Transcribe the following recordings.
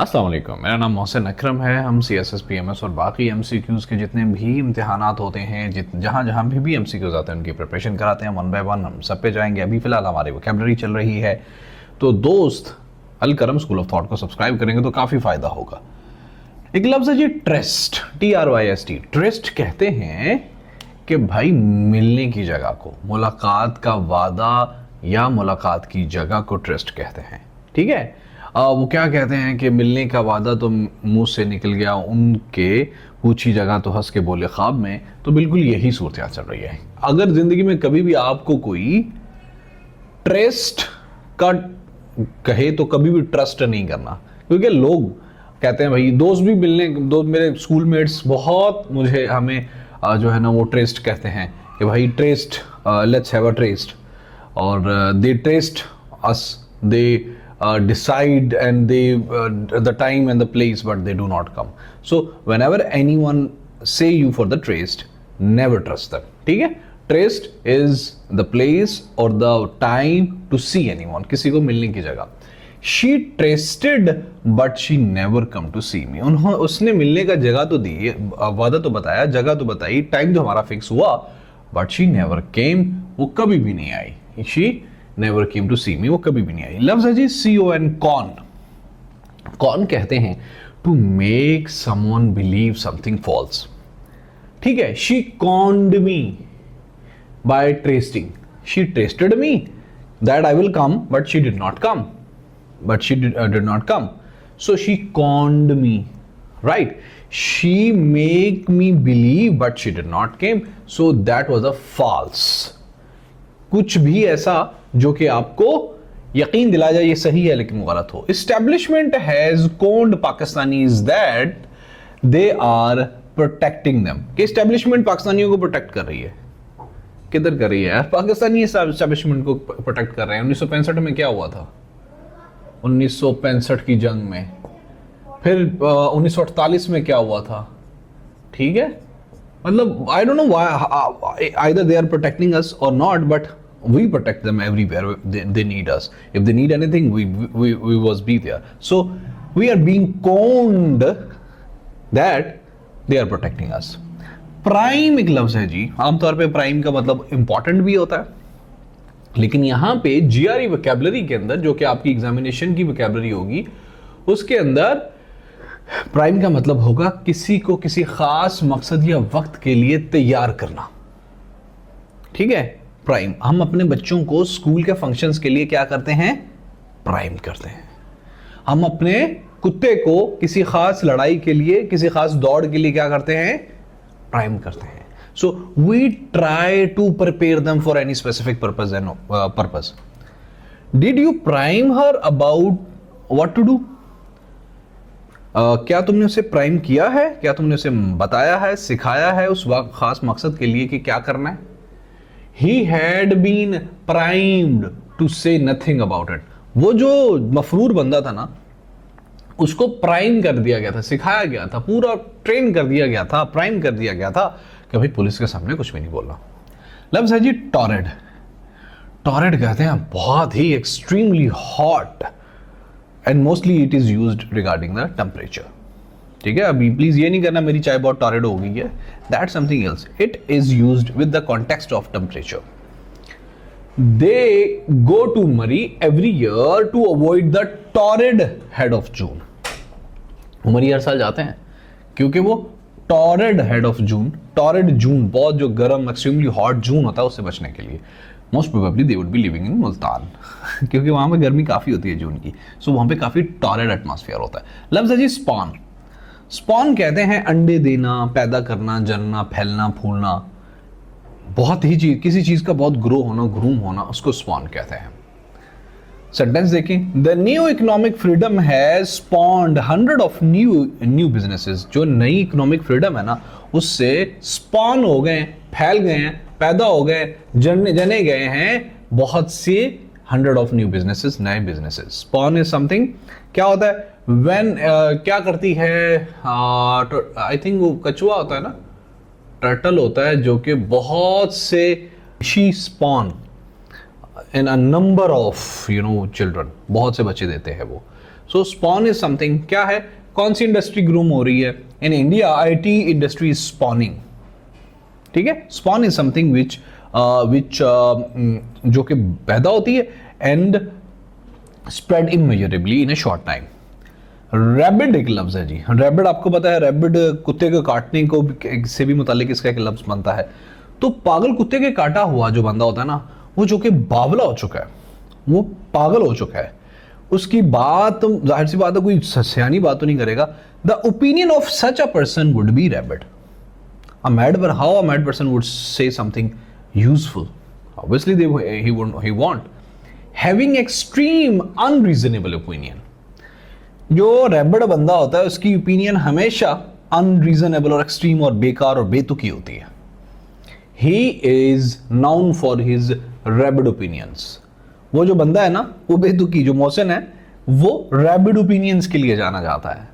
अस्सलाम वालेकुम, मेरा नाम मोहसिन अकरम है। हम CSS PMS और बाकी MCQs के जितने भी इम्तिहानात होते हैं, जहाँ जहाँ भी MCQs आते हैं उनकी प्रिपरेशन कराते हैं। 1 बाय 1 हम सब पे जाएंगे। अभी फ़िलहाल हमारी वोकैबुलरी चल रही है, तो दोस्त अल करम स्कूल ऑफ थॉट को सब्सक्राइब करेंगे तो काफ़ी फ़ायदा होगा। एक लफ्ज़ है जी ट्रस्ट, TRYST। ट्रस्ट कहते हैं कि भाई मिलने की जगह को, मुलाकात का वादा या मुलाकात की जगह को ट्रस्ट कहते हैं। ठीक है, वो क्या कहते हैं कि मिलने का वादा तो मुंह से निकल गया उनके, पूछी जगह तो हंस के बोले ख्वाब में। तो बिल्कुल यही सूरत चल रही है। अगर जिंदगी में कभी भी आपको कोई ट्रस्ट का कहे तो कभी भी ट्रस्ट नहीं करना, क्योंकि लोग कहते हैं भाई, दोस्त भी मिलने, दो मेरे स्कूलमेट्स बहुत मुझे हमें जो है ना वो ट्रस्ट कहते हैं कि भाई trust, let's have a trust, और they trust us, they decide and they the time and the place, but they do not come. So whenever anyone say you for the trust, never trust them. ठीक है, trust is the place or the time to see anyone, किसी को मिलने की जगह। She trusted but she never come to see me. उसने मिलने का जगह तो दी, वादा तो बताया, जगह तो बताई, टाइम तो हमारा फिक्स हुआ, but she never came, वो कभी भी नहीं आई। She never came to see me, वो कभी भी नहीं आई। लफ्ज़ है जी CON, कॉन। कॉन कहते हैं to make someone believe something false। ठीक है, she conned me by trusting, she trusted me that I will come but she did not come, did not come, so she conned me, right? She make me believe but she did not came, so that was a false। कुछ भी ऐसा जो कि आपको यकीन दिला जाए ये सही है लेकिन गलत हो। Establishment has conned Pakistanis that they are protecting them। कि establishment पाकिस्तानियों को प्रोटेक्ट कर रही है। किधर कर रही है यार? पाकिस्तानी establishment को प्रोटेक्ट कर रहे हैं। 1965 में क्या हुआ था? 1965 की जंग में, फिर 1948 में क्या हुआ था? ठीक है, मतलब I don't know why either they are protecting us or not, but we protect them everywhere they need us. If they need anything, we was be there. So we are being conned that they are protecting us। Prime एक लफ्ज है जी। आमतौर पे prime का मतलब important भी होता है, लेकिन यहां पे GRE वोकैबुलरी के अंदर, जो कि आपकी एग्जामिनेशन की वोकैबुलरी होगी, उसके अंदर प्राइम का मतलब होगा किसी को किसी खास मकसद या वक्त के लिए तैयार करना। ठीक है, प्राइम। हम अपने बच्चों को स्कूल के फंक्शंस के लिए क्या करते हैं? प्राइम करते हैं। हम अपने कुत्ते को किसी खास लड़ाई के लिए, किसी खास दौड़ के लिए क्या करते हैं? प्राइम करते हैं। So we try to prepare them for any specific purpose and purpose. Did you prime her about what to do? क्या तुमने उसे प्राइम किया है? क्या तुमने उसे बताया है, सिखाया है उस वक्त खास मकसद के लिए कि क्या करना है? He had been primed to say nothing about it। वो जो मफरूर बंदा था ना, उसको प्राइम कर दिया गया था, सिखाया गया था, पूरा ट्रेन कर दिया गया था, प्राइम कर दिया गया था कि भाई पुलिस के सामने कुछ भी नहीं बोलना। लफ्ज़ है जी टॉरेड। टॉरेड कहते हैं बहुत ही extremely hot, and mostly it is used regarding the temperature. ठीक है, अभी प्लीज ये नहीं करना मेरी चाय बहुत टॉरेड हो गई है, that something else. It is used with the context of temperature. They go to Murree every year to avoid the torrid heat of June. Murree हर साल जाते हैं क्योंकि वो टॉरेड हेड ऑफ जून, टॉरेड जून, बहुत जो गर्म एक्सट्रीमली हॉट जून होता है उससे बचने के लिए। Most probably they would be living in Multan क्योंकि वहां पे गर्मी काफी होती है जून की, सो वहां पे काफी टॉरेड एटमॉस्फेयर होता है। लफ्ज़ है जी स्पॉन। स्पॉन कहते हैं अंडे देना, पैदा करना, जनना, फैलना, फूलना, बहुत ही चीज, किसी चीज का बहुत ग्रो होना, ग्रूम होना, उसको स्पॉन कहते हैं। सेंटेंस देखें, the new economic freedom has स्पॉन्ड hundred of new businesses. जो नई इकोनॉमिक फ्रीडम है ना, उससे स्पॉन हो गए, फैल गए हैं, पैदा हो गए, जने गए हैं बहुत से 100 ऑफ न्यू बिजनेसेस, नए बिजनेसेस। स्पॉन इज समथिंग, क्या होता है? When क्या करती है, आई थिंक वो कछुआ होता है ना, टर्टल होता है, जो कि बहुत से, she spawn in a number of children, बहुत से बच्चे देते हैं वो। सो स्पॉन इज समथिंग, क्या है, कौन सी इंडस्ट्री ग्रूम हो रही है? In India IT industry is spawning, ठीक है। स्पॉन इज समथिंग विच जो कि पैदा होती है and spread immeasurably in A short time. Rabid एक लफ्ज है जी, रैबिड आपको पता है, रैबिड कुत्ते को काटने को से भी मुतालिक इसका एक लफ्ज बनता है। तो पागल कुत्ते के काटा हुआ जो बंदा होता है ना, वो जो कि बावला हो चुका है, वो पागल हो चुका है, उसकी बात जाहिर सी बात है कोई सयानी बात तो नहीं करेगा। The opinion of such a person would be rabid. How a mad person would say something useful? Obviously he want having extreme unreasonable opinion। जो रैबिड बंदा होता है उसकी ओपिनियन हमेशा अनरीजनेबल और एक्सट्रीम और बेकार और बेतुकी होती है। He is known for his rabid opinions। वो जो बंदा है ना, वो बेतुकी, जो मोहसिन है, वो रैबिड ओपिनियंस के लिए जाना जाता है।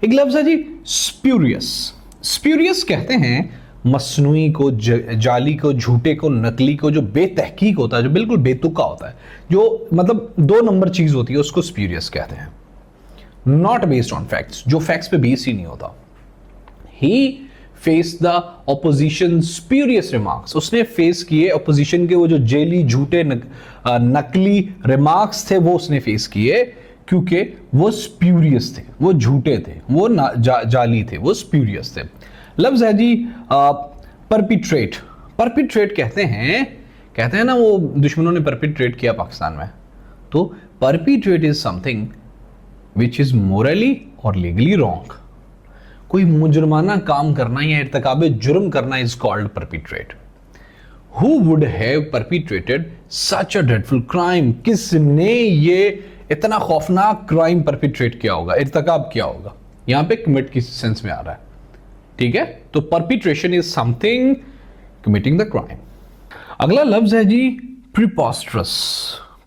एक लफ्ज है जी स्प्यूरियस। स्प्यूरियस कहते हैं मसनूई को, जाली को, झूठे को, नकली को, जो बेतहकीक होता है, जो बिल्कुल बेतुका होता है, जो मतलब 2 नंबर चीज होती है, उसको स्प्यूरियस कहते हैं। नॉट बेस्ड ऑन फैक्ट्स, जो फैक्ट्स पे बेस ही नहीं होता। He face the opposition spurious remarks. उसने फेस किए ऑपोजिशन के वो जो जेली, झूठे, नकली रिमार्क्स थे, वो उसने फेस किए क्योंकि वो स्प्यूरियस थे, वो झूठे थे, वो जाली थे, वो स्प्यूरियस थे। लफ्ज है जी परपिट्रेट। परपिट्रेट कहते हैं ना, वो दुश्मनों ने परपिट्रेट किया पाकिस्तान में, तो perpetrate is something which is morally और लीगली रॉन्ग। कोई मुजरमाना काम करना या इर्तिकाबे जुर्म करना is called perpetrate. Who would have perpetrated such a dreadful crime? किसने ये इतना खौफनाक क्राइम परपिट्रेट किया होगा, इर्तिकाब किया होगा? यहां पे कमिट की सेंस में आ रहा है, ठीक है। तो perpetration is something committing the crime. अगला लफ्ज है जी प्रीपोस्टरस।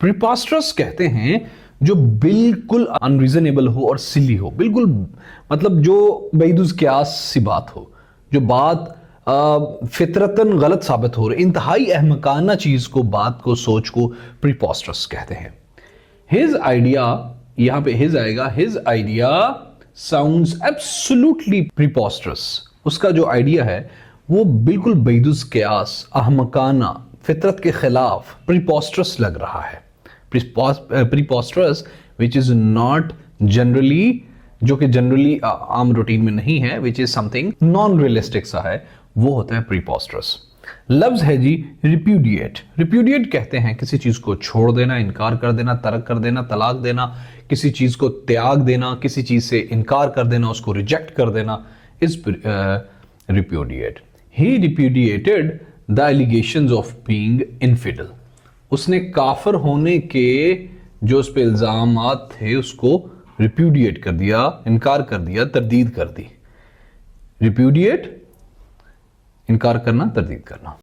प्रीपोस्टरस कहते हैं जो बिल्कुल अनरीजनेबल हो और सिली हो, बिल्कुल मतलब जो बैदुज क्यास सी बात हो, जो बात फितरतन गलत साबित हो रही, इंतहाई अहमकाना चीज को, बात को, सोच को प्रीपोस्टरस कहते हैं। हिज आइडिया, यहां पे हिज आएगा, हिज आइडिया साउंड्स एब्सोल्युटली प्रीपोस्टरस। उसका जो आइडिया है वो बिल्कुल बैदुज क्यास, अहमकाना, फितरत के खिलाफ प्रीपोस्टरस लग रहा है। प्रीपोस्टरस विच इज नॉट जनरली, जो कि जनरली आम रूटीन में नहीं है, which is something non realistic सा है, वो होता है प्रीपोस्टरस। लफ्ज है जी रिप्यूडिएट। रिप्यूडिएट कहते हैं किसी चीज को छोड़ देना, इनकार कर देना, तर्क कर देना, तलाक देना, किसी चीज को त्याग देना, किसी चीज से इनकार कर देना, उसको रिजेक्ट कर देना, is repudiate. He repudiated the allegations of being infidel. उसने काफिर होने के जो उस पे इल्जामात थे उसको रिप्यूडिएट कर दिया, इनकार कर दिया, तरदीद कर दी। रिप्यूडिएट, इनकार करना, तरदीद करना।